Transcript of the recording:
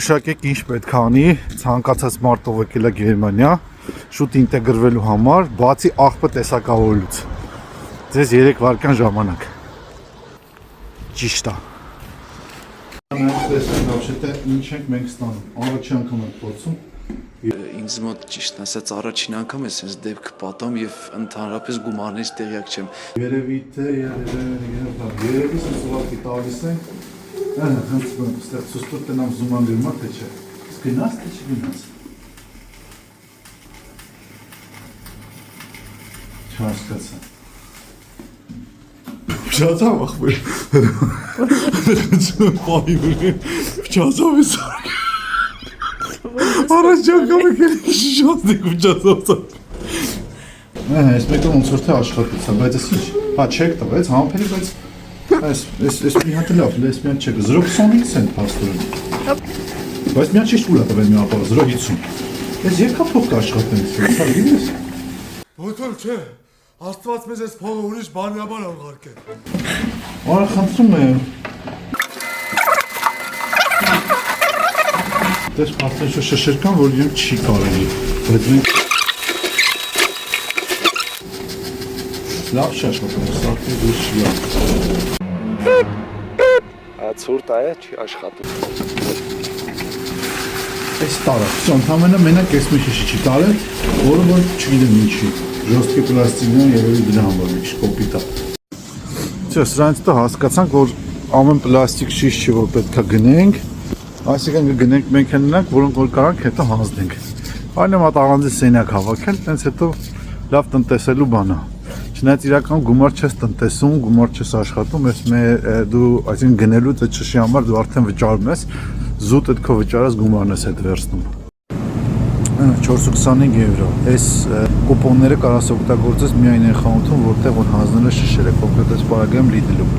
Շակեք ինչ պետք է անի, ցանկացած մարդով եկել է Գերմանիա, շուտ ինտեգրվելու համար, բացի աղբը տեսակավորելուց։ Ձեզ 3 վայրկյան ժամանակ։ Ճիշտ է։ Տեսնենք вообще-то ինչ ենք մենք ստանում։ Առաջին անգամ ենք փորձում։ Ինձ մոտ ճիշտ ասած առաջին անգամ է sense դեպք պատամ եւ ընդհանրապես գումարներից տեղյակ չեմ։ Երևի թե երևի sense ուղղակի տալիս են։ Հենց ստեղ ցույց տանեմ զումանալու մա թե չէ։ Գնաց թե չգնաց։ Չհասկացա։ Փչացավ ախպեր։ Պայուրի փչացավ էս։ Առաջ անգամ եկել շոթիկ փչացավ։ Այս մեկը ոնց որ թե աշխատեց, բայց էս ինչ, հա չեք տվեց, համբերի, բայց այս մի հատ լավ, այս մի հատ չեք, 0.25 cent փաստորեն։ Բայց մի հատ ճիշտ ուլա տվել մի ապար, 0.50։ Այս երկա փող կաշխատենք, հա գիտես։ Ոտոլ չէ, Աստված մեզ այս փողը ուրիշ բանյաբան աղարկել։ Արա խնդրում եմ։ Դες փաստեր շշշրկան, որ իրեն չի կարելի, բայց մենք լավ շաշոտում, սարքի դուրս չի լավ։ Ցուրտ է, չի աշխատում։ Այս տարա, ընդամենը մենակ այս մի շիշի չի տարել, որը որ չգիտեմ ինչի, ժոստկի պլաստիկն է երևի դրա համար մի քիչ կոպիտ է։ Չէ, սրանից դա հասկացանք, որ ամեն պլաստիկ շիշ չի, որ պետք է գնենք, այսինքն կգնենք մենք հենանք, որոնք որ կարանք հետո հանձնենք։ Այն մատ առանձին սենյակ հավաքել, տենց հետո լավ տնտեսելու բան է։ Չնայած իրական գումար չես տնտեսում, գումար չես աշխատում, ես դու այսինքն գնելուց այդ շշի համար դու արդեն վճարում ես, զուտ այդ քո վճարած գումարն ես հետ վերցնում։ 4.25 եվրո։ Այս կուպոնները կարաս օգտագործես միայն այն խանութում, որտեղ որ հանձնել է շշերը, կոնկրետ այս պարագայում Lidl-ում։